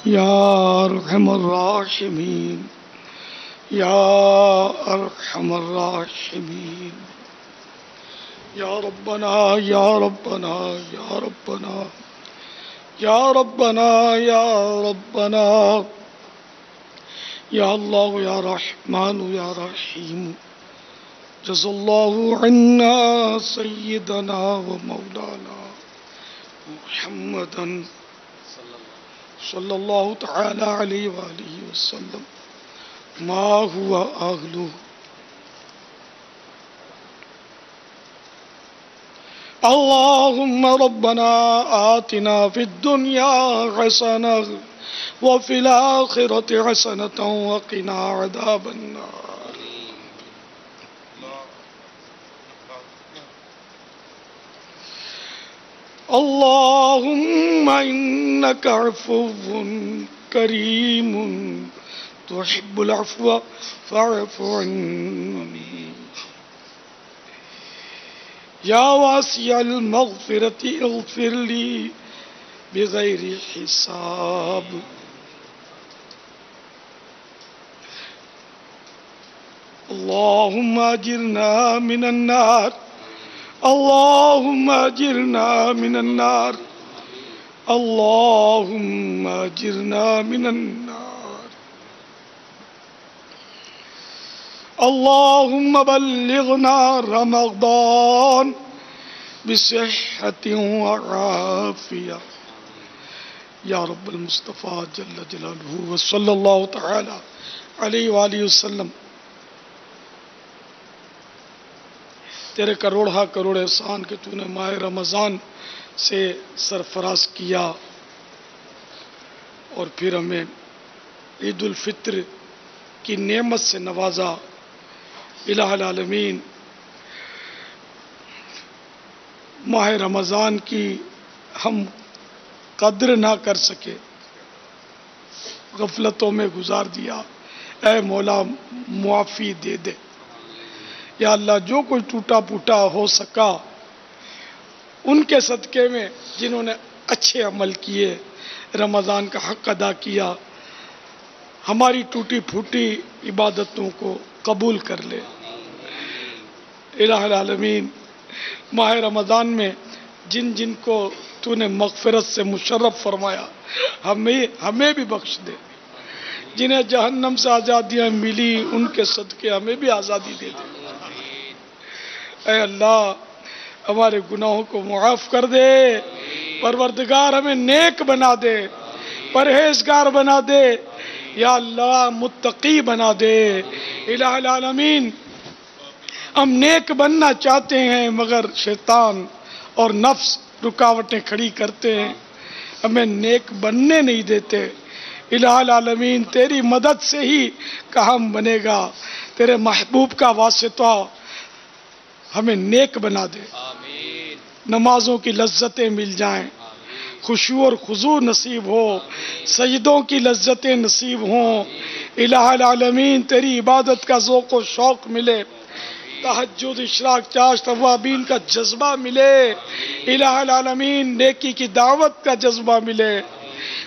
یا ارحم الراحمین یا ارحم الراحمین یا ربنا یا ربنا یا ربنا یا ربنا یا ربنا یا اللہ یا رحمان یا رحیم جزا اللہ عنا سیدنا و مولانا محمدا صلی اللہ تعالی علیہ وآلہ وسلم ما هو أهله. اللهم ربنا آتنا في الدنيا حسنة وفي الآخرة حسنة وقنا عذاب النار. اللهم إنك عفو كريم تحب العفو فاعف عني. يا واسع المغفرة اغفر لي بغير حساب. اللهم أجرنا من النار اللهم أجرنا من النار اللهم أجرنا من النار. اللهم بلغنا رمضان بصحة وعافية یا رب المصطفیٰ جل جلالہ وصلی اللہ تعالی علیہ وآلہ وسلم. تیرے کروڑا کروڑ احسان کہ تو نے ماہ رمضان سے سرفراز کیا اور پھر ہمیں عید الفطر کی نعمت سے نوازا. الہ العالمین، ماہ رمضان کی ہم قدر نہ کر سکے، غفلتوں میں گزار دیا. اے مولا معافی دے دے یا اللہ. جو کچھ ٹوٹا پھوٹا ہو سکا ان کے صدقے میں جنہوں نے اچھے عمل کیے، رمضان کا حق ادا کیا، ہماری ٹوٹی پھوٹی عبادتوں کو قبول کر لے. الہ العالمین، ماہ رمضان میں جن جن کو تو نے مغفرت سے مشرف فرمایا ہمیں بھی بخش دے. جنہیں جہنم سے آزادیاں ملی ان کے صدقے ہمیں بھی آزادی دے دے. اے اللہ، ہمارے گناہوں کو معاف کر دے. پروردگار ہمیں نیک بنا دے، پرہیزگار بنا دے یا اللہ، متقی بنا دے. الہ العالمین، ہم نیک بننا چاہتے ہیں مگر شیطان اور نفس رکاوٹیں کھڑی کرتے ہیں، ہمیں نیک بننے نہیں دیتے. الہ العالمین، تیری مدد سے ہی کام بنے گا. تیرے محبوب کا واسطہ ہمیں نیک بنا دے. نمازوں کی لذتیں مل جائیں، خشوع اور خضوع نصیب ہو، سجدوں کی لذتیں نصیب ہوں. الہ العالمین، تیری عبادت کا ذوق و شوق ملے، تہجد، اشراق، چاشت، توابین کا جذبہ ملے. الہ العالمین، نیکی کی دعوت کا جذبہ ملے،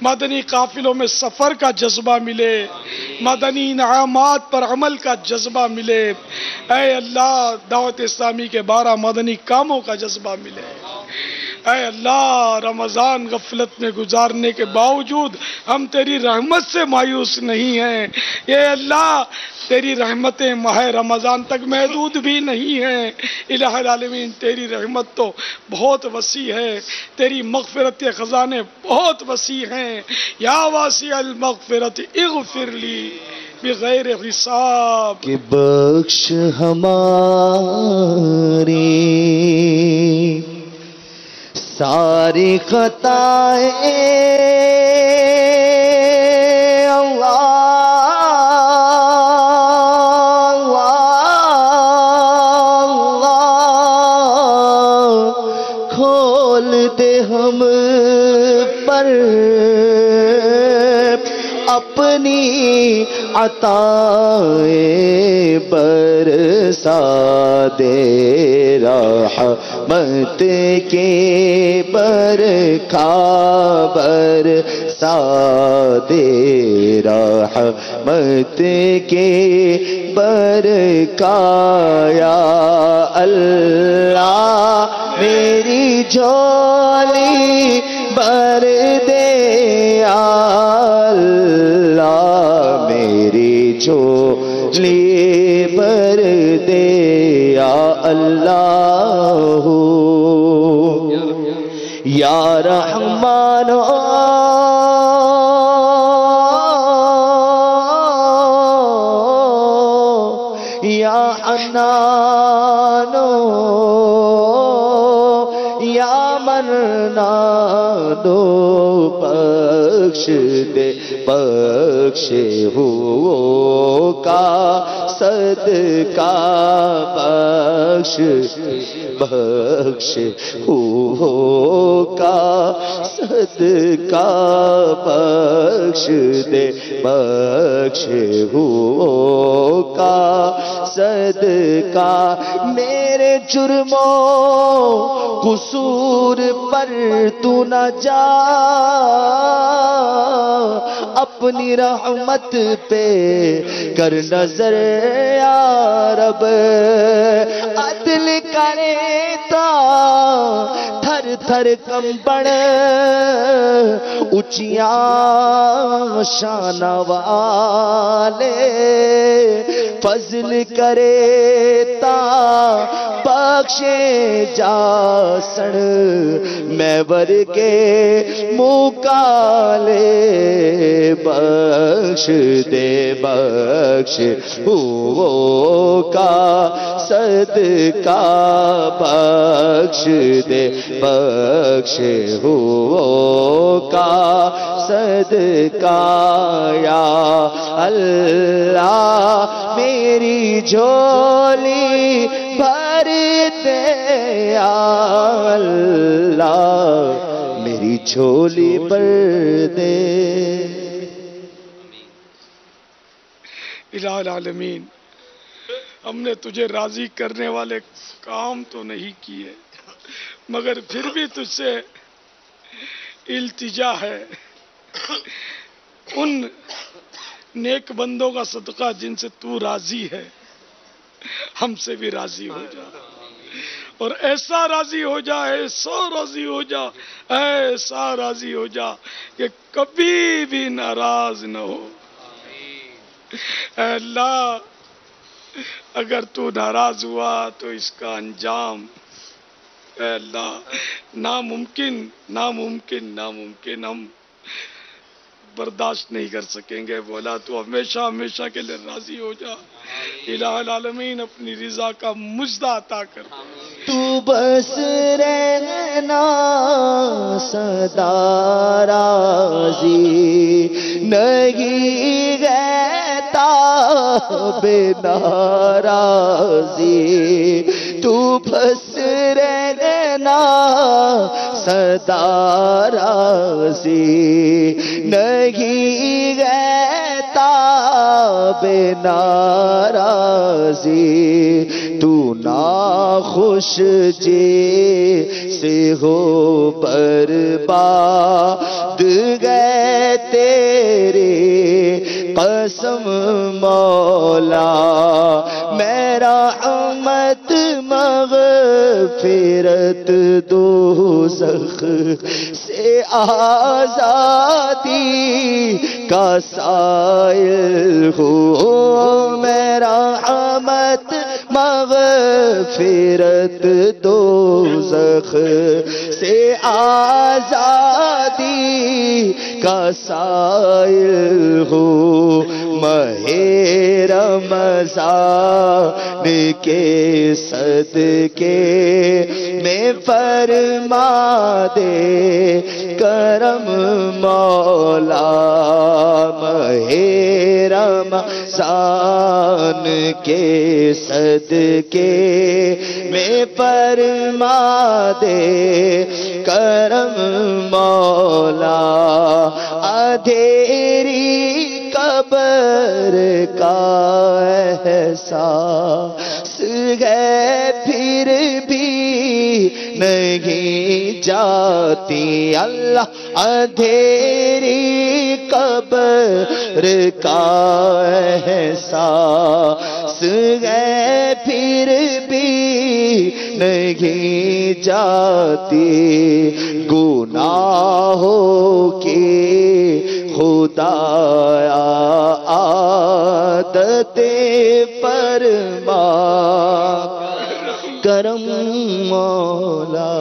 مدنی قافلوں میں سفر کا جذبہ ملے، مدنی انعامات پر عمل کا جذبہ ملے. اے اللہ، دعوت اسلامی کے 12 مدنی کاموں کا جذبہ ملے. اے اللہ، رمضان غفلت میں گزارنے کے باوجود ہم تیری رحمت سے مایوس نہیں ہیں. اے اللہ، تیری رحمتیں ماہ رمضان تک محدود بھی نہیں ہیں. الہ العالمین، تیری رحمت تو بہت وسیع ہے، تیری مغفرت کے خزانے بہت وسیع ہیں. یا واسع المغفرت اغفر لی بغیر حساب. کہ بخش ہماری ساری خطائیں کھول دے ہم پر اپنی عطائیں برسا دے. رحمت کے برکھا برسا سادے رحمت کے برکا یا اللہ میری جھولی بھر دے یا اللہ میری جھولی بھر دے یا اللہ یا رحمان یا حنان یا منان بخش دے بخش ہو کا صدقہ بخش بخش ہو کا صدقہ بخش دے بخش ہو کا صدقہ میرے جرموں قصور پر تو نہ جا اپنی رحمت پہ کر نظر یا رب عدل کرے تا تھر تھر کمبڑ اونچیاں شان والے فضل کرے تا بخشے جا سن میں ورگے مکالے بخش دے بخش ہو کا صدقہ بخش دے بخش ہو کا صدقہ یا اللہ میری جھولی بھر دے یا اللہ میری جھولی بھر دے الہ العالمین ہم نے تجھے راضی کرنے والے کام تو نہیں کیے مگر پھر بھی تجھ سے التجا ہے ان نیک بندوں کا صدقہ جن سے تو راضی ہے ہم سے بھی راضی ہو جا اور ایسا راضی ہو جا ایسا راضی ہو جا ایسا راضی ہو جا کہ کبھی بھی ناراض نہ ہو اے اللہ اگر تو ناراض ہوا تو اس کا انجام اے اللہ ناممکن ناممکن ناممکن ہم برداشت نہیں کر سکیں گے مولا تو ہمیشہ ہمیشہ کے لیے راضی ہو جا الہ العالمین اپنی رضا کا مجدہ عطا کر تو بس رہنا سدا راضی نہیں رہتا بے ناراضی تو بس رہنا سدا راضی نہیں رہتا بے ناراضی تو ناخوش جی سے ہو برباد گئے تیرے قسم مولا میرا رحمت مغفرت دوزخ سے آزادی کا سائل ہو میرا رحمت مغفرت دوزخ سے آزادی کا سائل ہو ماہ رمضان کے صدقے میں فرما دے کرم مولا ماہ رمضان کے صدقے میں فرما دے کرم مولا اندھیری قبر کا احساس ہے پھر بھی نہیں جاتی اللہ اندھیری تیری قبر کا احساس ہے، پھر بھی نہیں جاتی گناہوں کی خدایا عادت فرما کرم مولا.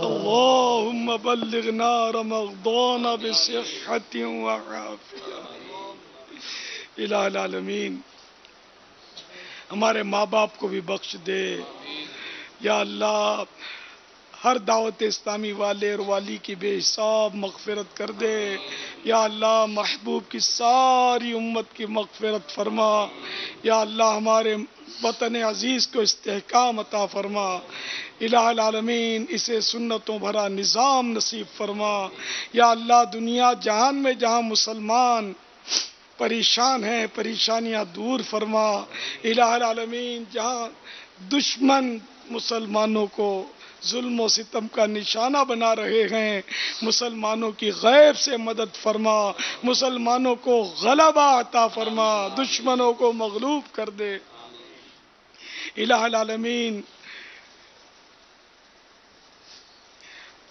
اللهم بلغنا رمضان بصحة وعافية. الہ العالمین ہمارے ماں باپ کو بھی بخش دے یا اللہ. ہر دعوت اسلامی والے اور والی کی بے حساب مغفرت کر دے یا اللہ. محبوب کی ساری امت کی مغفرت فرما یا اللہ. ہمارے وطن عزیز کو استحکام عطا فرما الہ العالمین. اسے سنتوں بھرا نظام نصیب فرما یا اللہ. دنیا جہان میں جہاں مسلمان پریشان ہیں پریشانیاں دور فرما الہ العالمین. جہاں دشمن مسلمانوں کو ظلم و ستم کا نشانہ بنا رہے ہیں مسلمانوں کی غیب سے مدد فرما. مسلمانوں کو غلبہ عطا فرما. دشمنوں کو مغلوب کر دے الہ العالمین.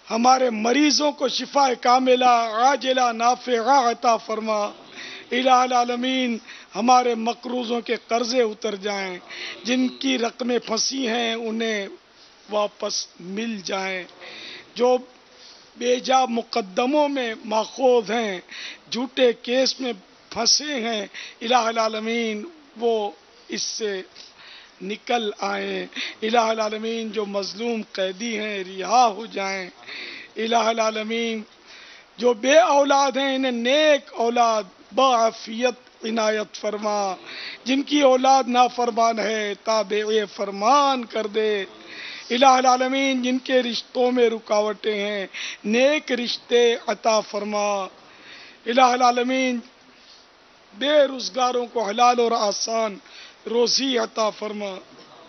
ہمارے مریضوں کو شفا کاملہ عاجلہ نافعہ عطا فرما الہ العالمین. ہمارے مقروضوں کے قرضے اتر جائیں. جن کی رقمیں پھنسی ہیں انہیں واپس مل جائیں. جو بیجا مقدموں میں ماخوذ ہیں جھوٹے کیس میں پھنسے ہیں الہ العالمین وہ اس سے نکل آئیں الہ العالمین. جو مظلوم قیدی ہیں رہا ہو جائیں الہ العالمین. جو بے اولاد ہیں انہیں نیک اولاد بعافیت عنایت فرما. جن کی اولاد نافرمان ہے تابع فرمان کر دے الہ العالمین. جن کے رشتوں میں رکاوٹیں ہیں نیک رشتے عطا فرما الہ العالمین. بے روزگاروں کو حلال اور آسان روزی عطا فرما.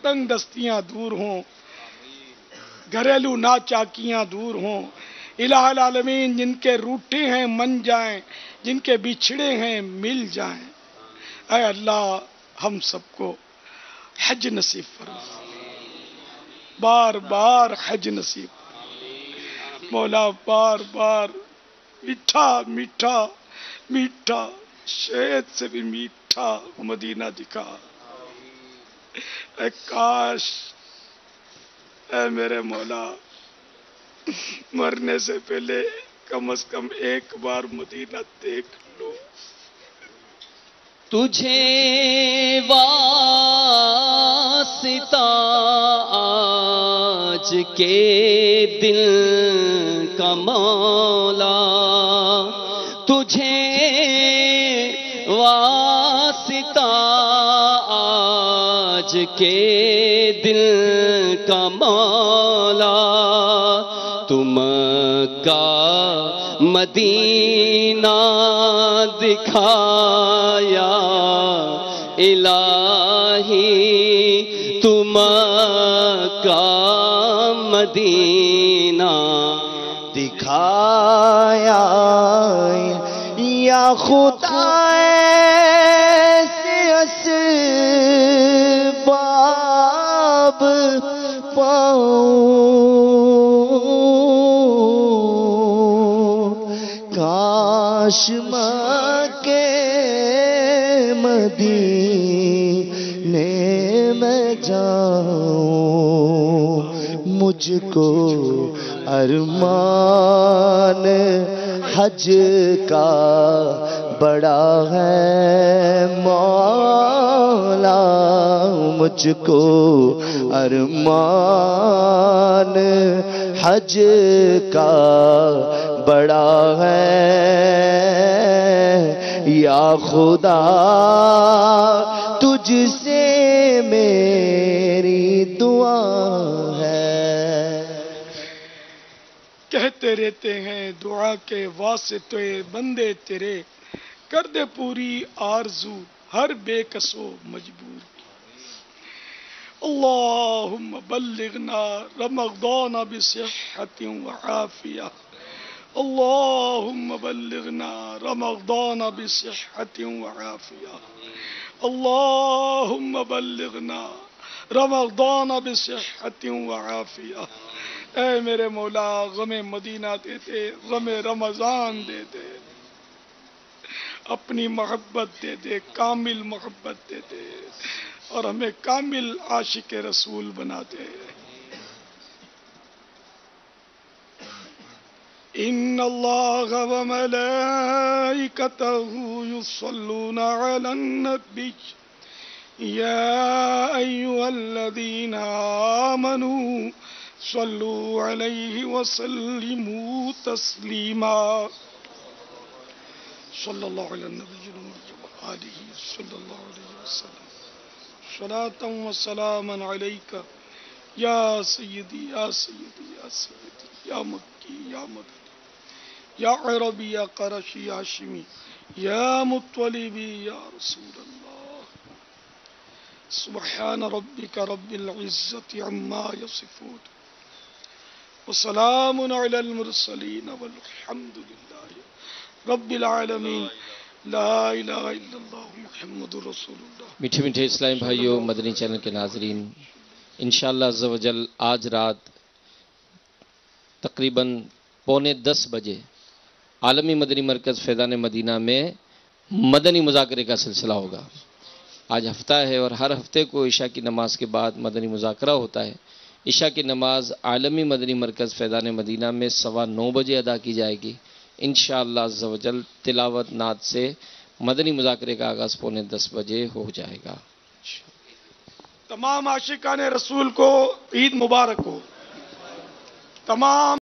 تنگ دستیاں دور ہوں گھریلو ناچاکیاں دور ہوں الہ العالمین. جن کے روٹھے ہیں من جائیں جن کے بچھڑے ہیں مل جائیں. اے اللہ ہم سب کو حج نصیب فرما. بار بار حج نصیب مولا. بار بار میٹھا میٹھا میٹھا شہد سے بھی میٹھا مدینہ دکھا. اے کاش اے میرے مولا مرنے سے پہلے کم از کم ایک بار مدینہ دیکھ لوں. تجھے واسطہ آج کے دل کا مولا. تجھے واسطہ آج کے دل کا مولا. تم کا مدینہ دکھایا الہی. تم کا مدینہ دکھایا یا خدا ایسے اسباب پاؤں کاش مکے مدینے میں جاؤں. مجھ کو ارمان حج کا بڑا ہے مولا. مجھ کو ارمان حج کا بڑا ہے یا خدا. تجھ سے میری دعا ہے. کہتے رہتے ہیں دعا کے واسطے بندے تیرے کر دے پوری آرزو ہر بے کس و مجبور کی. اللہم بلغنا رمضان بصحت وعافیہ. اللهم بلغنا رمضان بصحة وعافية اللهم بلغنا رمضان بصحة وعافية اے میرے مولا غم مدینہ دے دے غم رمضان دے دے اپنی محبت دے دے کامل محبت دے دے اور ہمیں کامل عاشق رسول بنا دے ان اللہ وملائکته یصلون علی النبی یا ایها الذین آمنوا صلوا علیہ وسلموا تسلیما صلی اللہ علی النبی وآلہ صلی اللہ علیہ وسلم صلاة و سلاما علیک یا سیدی یا سیدی یا سیدی یا مکی یا مدنی یا عربی یا قرشی یا ہاشمی یا مطلبی یا رسول اللہ سبحان ربک رب العزت عما یصفون وسلام علی المرسلین والحمد للہ رب العالمین لا الہ الا اللہ محمد رسول اللہ۔ میٹھے میٹھے اسلامی بھائیوں، مدنی چینل کے ناظرین، انشاءاللہ عز و جل آج رات تقریباً 9:45 بجے عالمی مدنی مرکز فیضان مدینہ میں مدنی مذاکرے کا سلسلہ ہوگا۔ آج ہفتہ ہے اور ہر ہفتے کو عشاء کی نماز کے بعد مدنی مذاکرہ ہوتا ہے۔ عشاء کی نماز عالمی مدنی مرکز فیضان مدینہ میں 9:15 بجے ادا کی جائے گی۔ انشاءاللہ عز و جل تلاوت نعت سے مدنی مذاکرے کا آغاز 9:45 بجے ہو جائے گا۔ تمام عاشقان رسول کو عید مبارک ہو۔ تمام